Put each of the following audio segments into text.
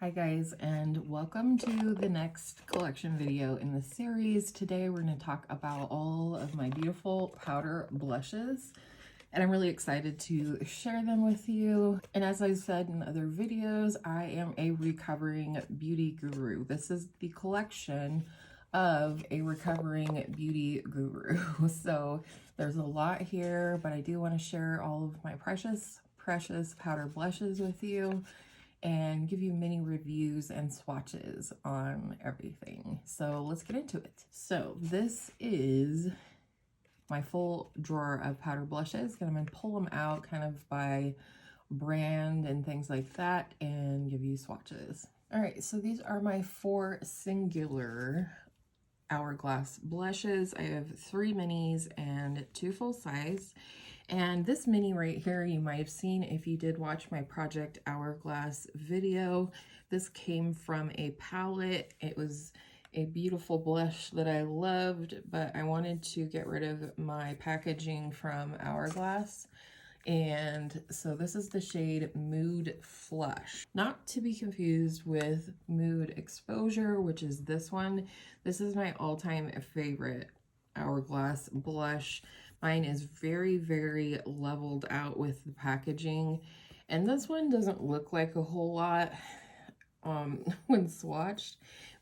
Hi guys, and welcome to the next collection video in the series. Today we're going to talk about all of my beautiful powder blushes, and I'm really excited to share them with you. And as I said in other videos, I am a recovering beauty guru. This is the collection of a recovering beauty guru. So there's a lot here, but I do want to share all of my precious powder blushes with you and give you mini reviews and swatches on everything. So let's get into it. So this is my full drawer of powder blushes, and I'm gonna pull them out kind of by brand and things like that and give you swatches. All right, so these are my 4 singular Hourglass blushes. I have 3 minis and 2 full size. And this mini right here, you might have seen if you did watch my Project Hourglass video. This came from a palette. It was a beautiful blush that I loved, but I wanted to get rid of my packaging from Hourglass. And so this is the shade Mood Flush. Not to be confused with Mood Exposure, which is this one. This is my all-time favorite Hourglass blush. Mine is very, very leveled out with the packaging. And this one doesn't look like a whole lot when swatched,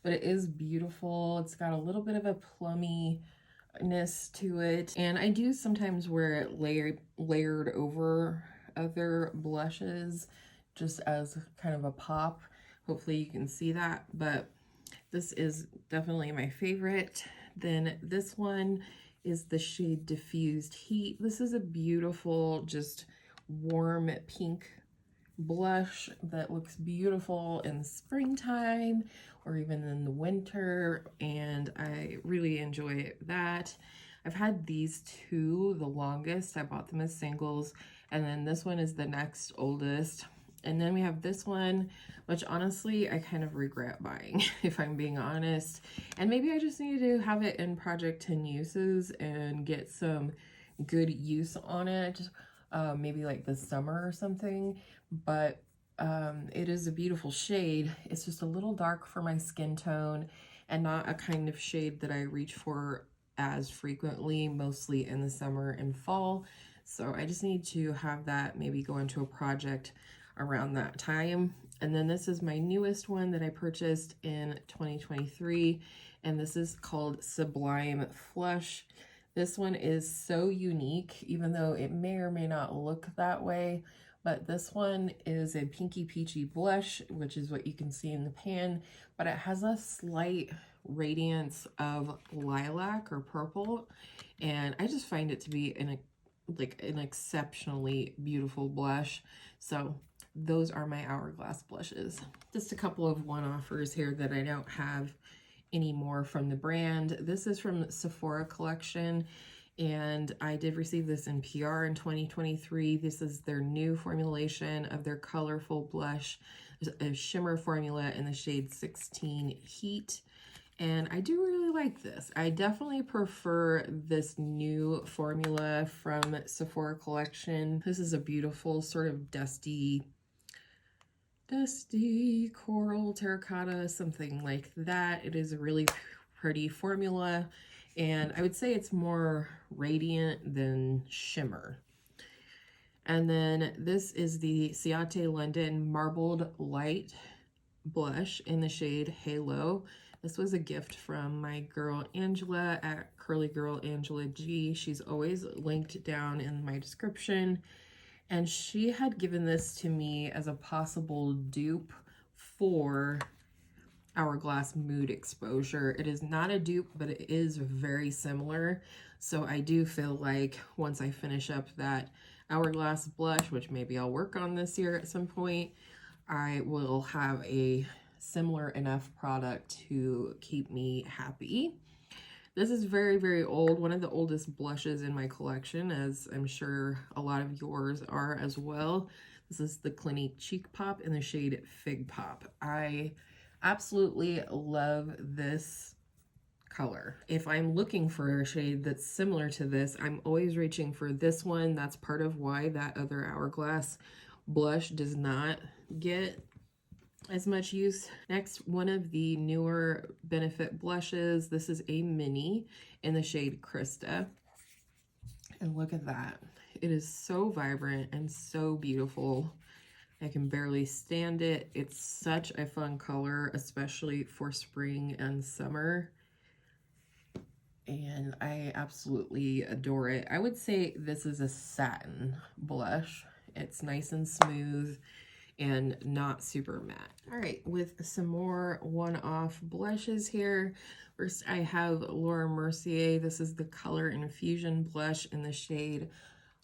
but it is beautiful. It's got a little bit of a plumminess to it, and I do sometimes wear it layered over other blushes just as kind of a pop. Hopefully you can see that, but this is definitely my favorite. Then this one is the shade Diffused Heat. This is a beautiful, just warm pink blush that looks beautiful in springtime or even in the winter, and I really enjoy that. I've had these 2 the longest. I bought them as singles, and then this one is the next oldest. And then we have this one, which honestly I kind of regret buying, if I'm being honest. And maybe I just need to have it in Project 10 uses and get some good use on it, maybe like this summer or something. But it is a beautiful shade. It's just a little dark for my skin tone and not a kind of shade that I reach for as frequently, mostly in the summer and fall. So I just need to have that maybe go into a project around that time. And then this is my newest one that I purchased in 2023, and this is called Sublime Flush. This one is so unique, even though it may or may not look that way, but this one is a pinky peachy blush, which is what you can see in the pan, but it has a slight radiance of lilac or purple, and I just find it to be an exceptionally beautiful blush. So those are my Hourglass blushes. Just a couple of one-offers here that I don't have anymore from the brand. This is from Sephora collection, and I did receive this in PR in 2023. This is their new formulation of their colorful blush, a shimmer formula in the shade 16 Heat. And I do really like this. I definitely prefer this new formula from Sephora collection. This is a beautiful sort of dusty coral terracotta, something like that. It is a really pretty formula, and I would say it's more radiant than shimmer. And then this is the Ciate London Marbled Light blush in the shade Halo. This was a gift from my girl Angela at Curly Girl Angela G. She's always linked down in my description. And she had given this to me as a possible dupe for Hourglass Mood Exposure. It is not a dupe, but it is very similar. So I do feel like once I finish up that Hourglass blush, which maybe I'll work on this year at some point, I will have a similar enough product to keep me happy. This is very, very old, one of the oldest blushes in my collection, as I'm sure a lot of yours are as well. This is the Clinique Cheek Pop in the shade Fig Pop. I absolutely love this color. If I'm looking for a shade that's similar to this, I'm always reaching for this one. That's part of why that other Hourglass blush does not get as much use. Next, one of the newer Benefit blushes. This is a mini in the shade Krista. And look at that. It is so vibrant and so beautiful. I can barely stand it. It's such a fun color, especially for spring and summer. And I absolutely adore it. I would say this is a satin blush. It's nice and smooth and not super matte. All right, with some more one-off blushes here. First, I have Laura Mercier. This is the Color Infusion blush in the shade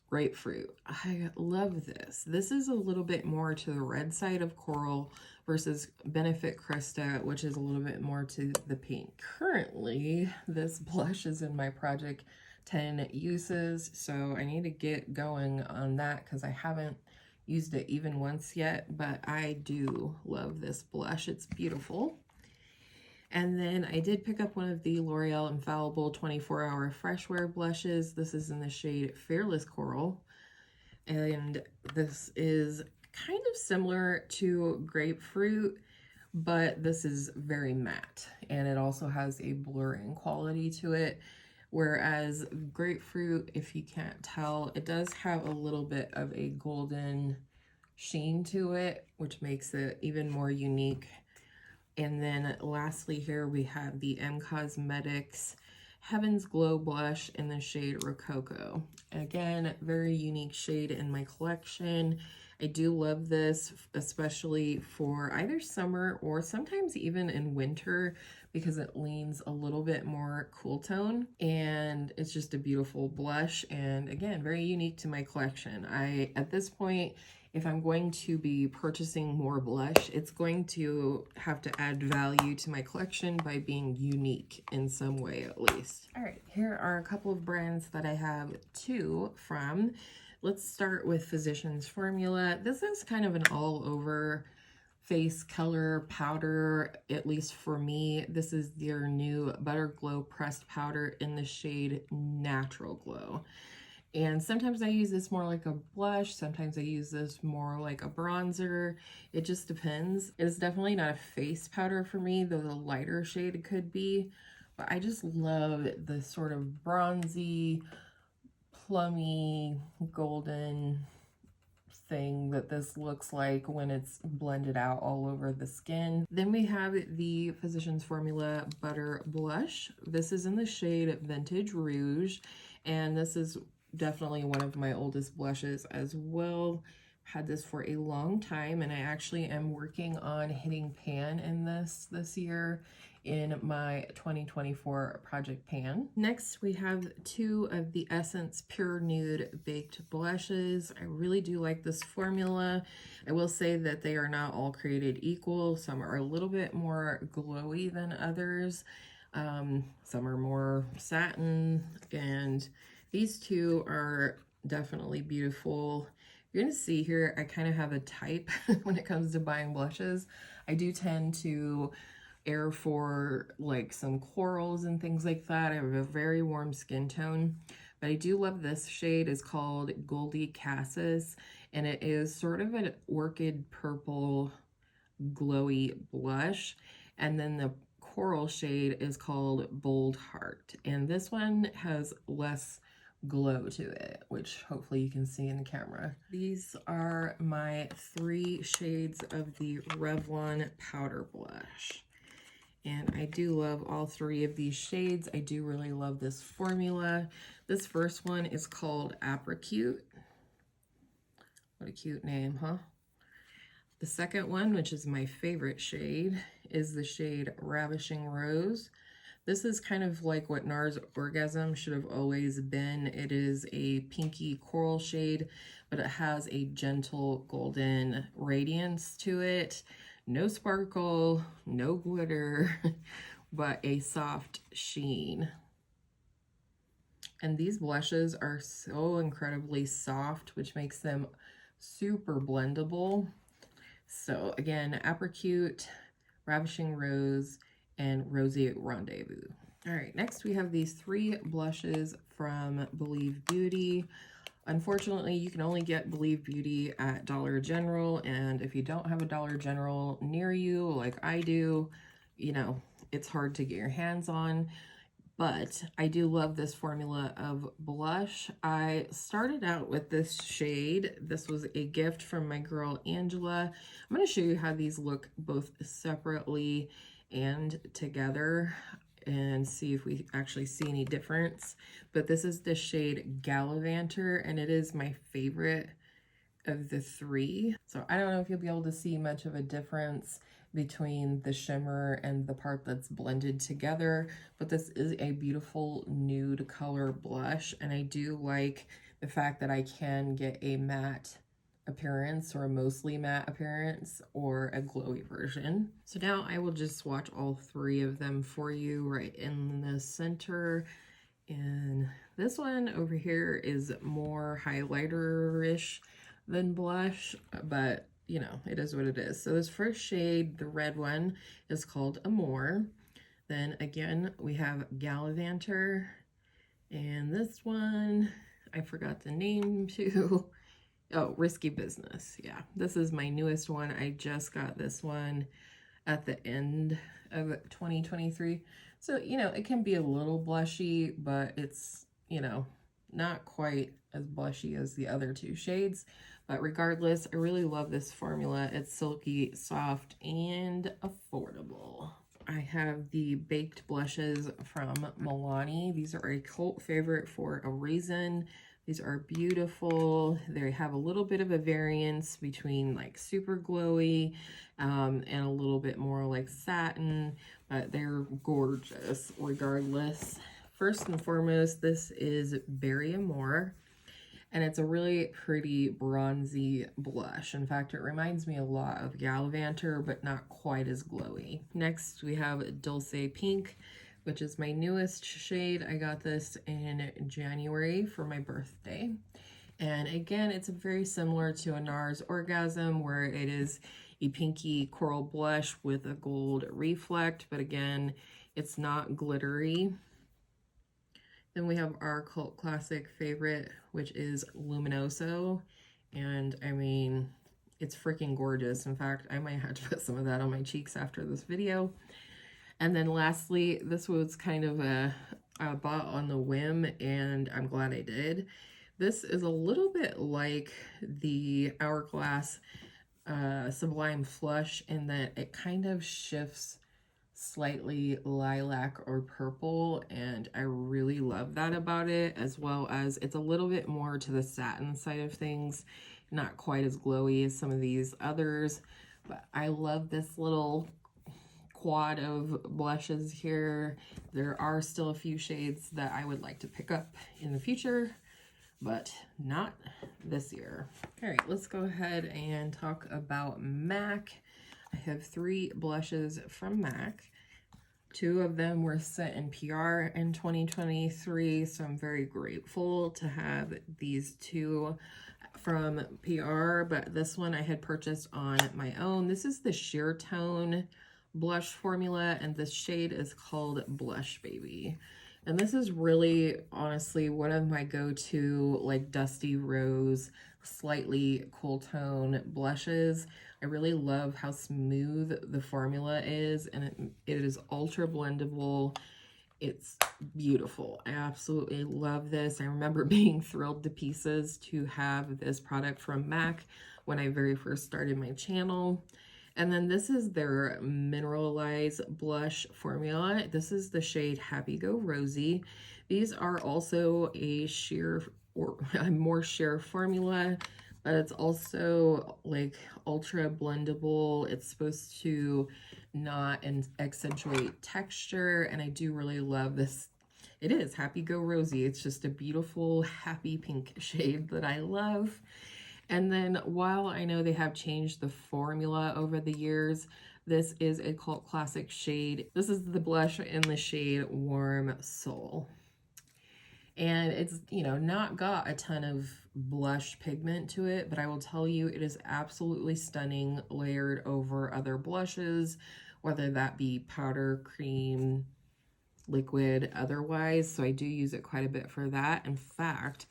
Grapefruit. I love this. This is a little bit more to the red side of coral versus Benefit Krista, which is a little bit more to the pink. Currently, this blush is in my Project 10 uses, so I need to get going on that because I haven't used it even once yet, but I do love this blush. It's beautiful. And then I did pick up one of the L'Oreal Infallible 24-Hour Fresh Wear blushes. This is in the shade Fearless Coral. And this is kind of similar to Grapefruit, but this is very matte. And it also has a blurring quality to it. Whereas Grapefruit, if you can't tell, it does have a little bit of a golden sheen to it, which makes it even more unique. And then lastly here we have the M Cosmetics Heaven's Glow blush in the shade Rococo. Again, very unique shade in my collection. I do love this, especially for either summer or sometimes even in winter, because it leans a little bit more cool tone, and it's just a beautiful blush, and again, very unique to my collection. At this point, if I'm going to be purchasing more blush, it's going to have to add value to my collection by being unique in some way at least. All right, here are a couple of brands that I have two from. Let's start with Physicians Formula. This is kind of an all-over face color powder, at least for me. This is their new Butter Glow pressed powder in the shade Natural Glow. And sometimes I use this more like a blush, sometimes I use this more like a bronzer. It just depends. It's definitely not a face powder for me, though the lighter shade it could be. But I just love the sort of bronzy, plummy, golden thing that this looks like when it's blended out all over the skin. Then we have the Physicians Formula Butter Blush. This is in the shade Vintage Rouge, and this is definitely one of my oldest blushes as well. Had this for a long time, and I actually am working on hitting pan in this year in my 2024 Project Pan. Next, we have two of the Essence Pure Nude Baked Blushes. I really do like this formula. I will say that they are not all created equal. Some are a little bit more glowy than others. Some are more satin, and these two are definitely beautiful. You're going to see here, I kind of have a type when it comes to buying blushes. I do tend to err for like some corals and things like that. I have a very warm skin tone, but I do love this shade. It's called Goldie Cassis, and it is sort of an orchid purple glowy blush. And then the coral shade is called Bold Heart, and this one has less glow to it, which hopefully you can see in the camera. These are my three shades of the Revlon powder blush, and I do love all three of these shades. I do really love this formula. This first one is called Apricot. What a cute name, huh? The second one, which is my favorite shade, is the shade Ravishing Rose. This is kind of like what NARS Orgasm should have always been. It is a pinky coral shade, but it has a gentle golden radiance to it. No sparkle, no glitter, but a soft sheen. And these blushes are so incredibly soft, which makes them super blendable. So again, Apricot, Ravishing Rose, and Rosy Rendezvous. All right, next we have these three blushes from Believe Beauty. Unfortunately, you can only get Believe Beauty at Dollar General, and if you don't have a Dollar General near you, like I do, you know, it's hard to get your hands on. But I do love this formula of blush. I started out with this shade. This was a gift from my girl Angela. I'm going to show you how these look both separately and together and see if we actually see any difference. But this is the shade Gallivanter, and it is my favorite of the three. So I don't know if you'll be able to see much of a difference between the shimmer and the part that's blended together, but this is a beautiful nude color blush, and I do like the fact that I can get a matte appearance or a mostly matte appearance or a glowy version. So now I will just swatch all three of them for you right in the center. And this one over here is more highlighter-ish than blush, but you know, it is what it is. So this first shade, the red one, is called Amore. Then again, we have Gallivanter, and this one, I forgot the name too. Oh, Risky Business. Yeah, this is my newest one. I just got this one at the end of 2023. So, you know, it can be a little blushy, but it's, you know, not quite as blushy as the other two shades. But regardless, I really love this formula. It's silky, soft, and affordable. I have the baked blushes from Milani. These are a cult favorite for a reason. These are beautiful. They have a little bit of a variance between like super glowy and a little bit more like satin, but they're gorgeous regardless. First and foremost, this is Berry Amore, and it's a really pretty bronzy blush. In fact, it reminds me a lot of Gallivanter, but not quite as glowy. Next, we have Dulce Pink, which is my newest shade. I got this in January for my birthday. And again, it's very similar to a NARS Orgasm, where it is a pinky coral blush with a gold reflect, but again, it's not glittery. Then we have our cult classic favorite, which is Luminoso. And I mean, it's freaking gorgeous. In fact, I might have to put some of that on my cheeks after this video. And then lastly, this was kind of a bought on the whim, and I'm glad I did. This is a little bit like the Hourglass Sublime Flush in that it kind of shifts slightly lilac or purple, and I really love that about it, as well as it's a little bit more to the satin side of things, not quite as glowy as some of these others, but I love this little quad of blushes here. There are still a few shades that I would like to pick up in the future, but not this year. All right, let's go ahead and talk about MAC. I have 3 blushes from MAC. 2 of them were sent in PR in 2023, so I'm very grateful to have these 2 from PR, but this one I had purchased on my own. This is the Sheer Tone blush formula, and this shade is called Blush Baby. And this is really, honestly, one of my go-to, like, dusty rose, slightly cool tone blushes. I really love how smooth the formula is, and it is ultra blendable. It's beautiful. I absolutely love this. I remember being thrilled to pieces to have this product from MAC when I very first started my channel. And then this is their Mineralize Blush formula. This is the shade Happy Go Rosy. These are also a sheer or a more sheer formula, but it's also like ultra blendable. It's supposed to not accentuate texture, and I do really love this. It is Happy Go Rosy. It's just a beautiful happy pink shade that I love. And then while I know they have changed the formula over the years, this is a cult classic shade. This is the blush in the shade Warm Soul. And it's, you know, not got a ton of blush pigment to it, but I will tell you it is absolutely stunning layered over other blushes, whether that be powder, cream, liquid, otherwise. So I do use it quite a bit for that. In fact,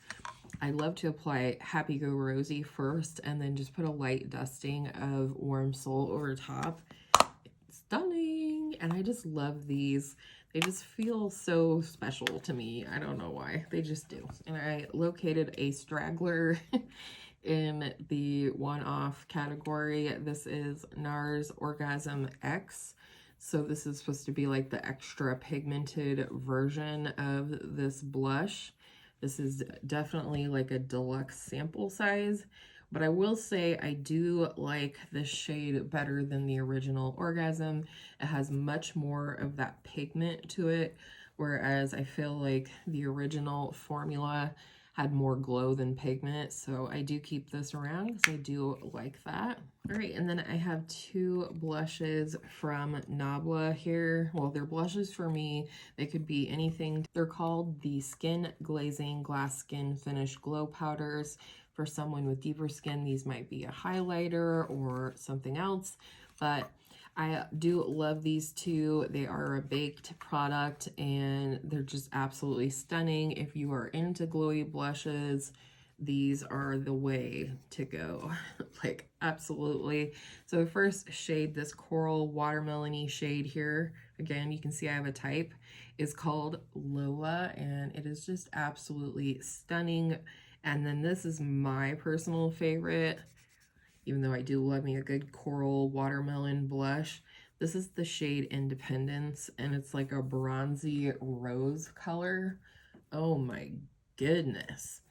I love to apply Happy Go Rosy first and then just put a light dusting of Warm Soul over top. Stunning. And I just love these. They just feel so special to me. I don't know why. They just do. And I located a straggler in the one-off category. This is NARS Orgasm X. So this is supposed to be like the extra pigmented version of this blush. This is definitely like a deluxe sample size, but I will say I do like this shade better than the original Orgasm. It has much more of that pigment to it, whereas I feel like the original formula had more glow than pigment. So I do keep this around because I do like that. All right, and then I have two blushes from Nabla here. Well, they're blushes for me. They could be anything. They're called the Skin Glazing Glass Skin Finish Glow Powders. For someone with deeper skin, these might be a highlighter or something else, but I do love these two. They are a baked product and they're just absolutely stunning. If you are into glowy blushes, these are the way to go. Like, absolutely. So first shade, this coral watermelon-y shade here, again, you can see I have a type, is called Lola, and it is just absolutely stunning. And then this is my personal favorite, even though I do love me a good coral watermelon blush. This is the shade Independence, and it's like a bronzy rose color. Oh my goodness.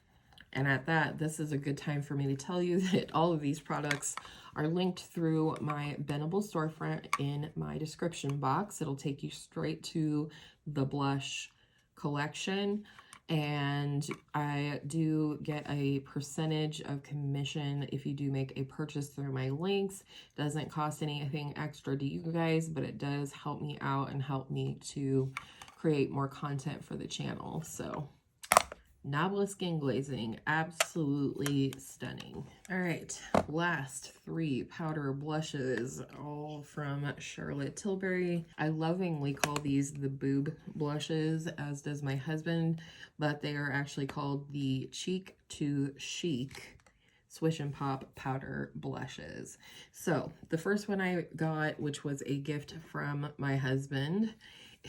And at that, this is a good time for me to tell you that all of these products are linked through my Bendable storefront in my description box. It'll take you straight to the blush collection. And I do get a percentage of commission if you do make a purchase through my links. Doesn't cost anything extra to you guys, but it does help me out and help me to create more content for the channel. So Nabla Skin Glazing, absolutely stunning. All right, last three powder blushes, all from Charlotte Tilbury. I lovingly call these the boob blushes, as does my husband, but they are actually called the Cheek to Chic Swish and Pop powder blushes. So the first one I got, which was a gift from my husband,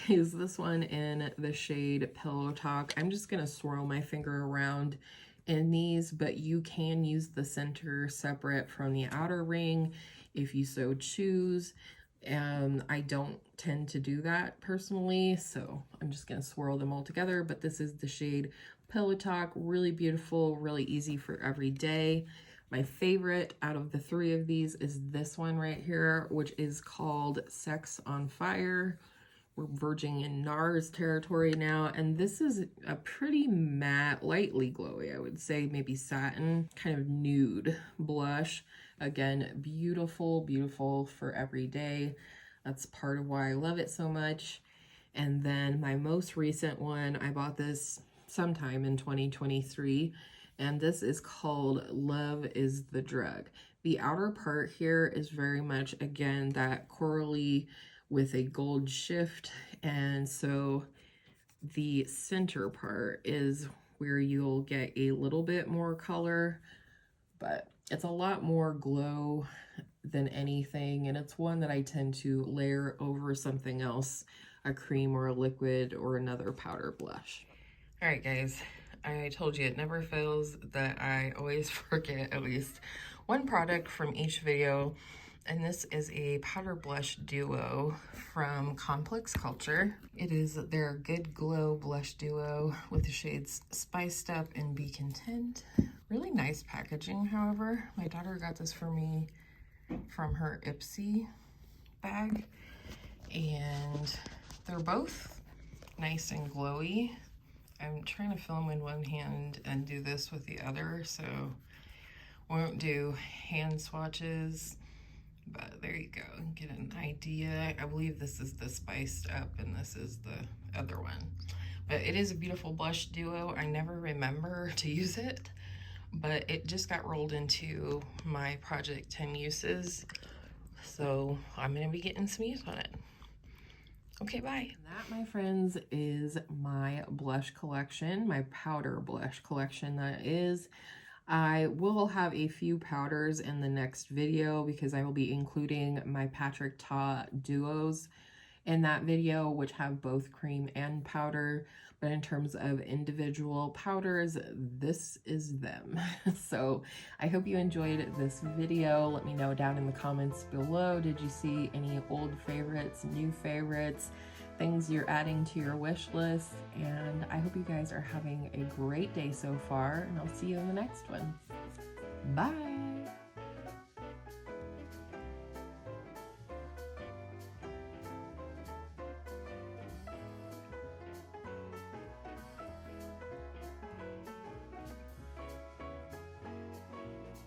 is this one in the shade Pillow Talk. I'm just going to swirl my finger around in these, but you can use the center separate from the outer ring if you so choose. I don't tend to do that personally, so I'm just going to swirl them all together, but this is the shade Pillow Talk. Really beautiful, really easy for every day. My favorite out of the three of these is this one right here, which is called Sex on Fire. We're verging in NARS territory now, and this is a pretty matte, lightly glowy, I would say, maybe satin, kind of nude blush. Again, beautiful, beautiful for every day. That's part of why I love it so much. And then my most recent one, I bought this sometime in 2023, and this is called Love is the Drug. The outer part here is very much, again, that corally with a gold shift, and so the center part is where you'll get a little bit more color, but it's a lot more glow than anything, and it's one that I tend to layer over something else, a cream or a liquid or another powder blush. All right, guys, I told you it never fails that I always forget at least one product from each video. And this is a powder blush duo from Complex Culture. It is their Good Glow blush duo with the shades Spiced Up and Be Content. Really nice packaging, however. My daughter got this for me from her Ipsy bag. And they're both nice and glowy. I'm trying to film in one hand and do this with the other, so won't do hand swatches. But there you go, get an idea. I believe this is the Spiced Up and this is the other one. But it is a beautiful blush duo. I never remember to use it, but it just got rolled into my Project 10 uses. So I'm gonna be getting some use on it. Okay, bye. And that, my friends, is my blush collection, my powder blush collection that is. I will have a few powders in the next video because I will be including my Patrick Ta duos in that video, which have both cream and powder. But in terms of individual powders, this is them. So I hope you enjoyed this video. Let me know down in the comments below. Did you see any old favorites, new favorites, things you're adding to your wish list? And I hope you guys are having a great day so far, and I'll see you in the next one. Bye.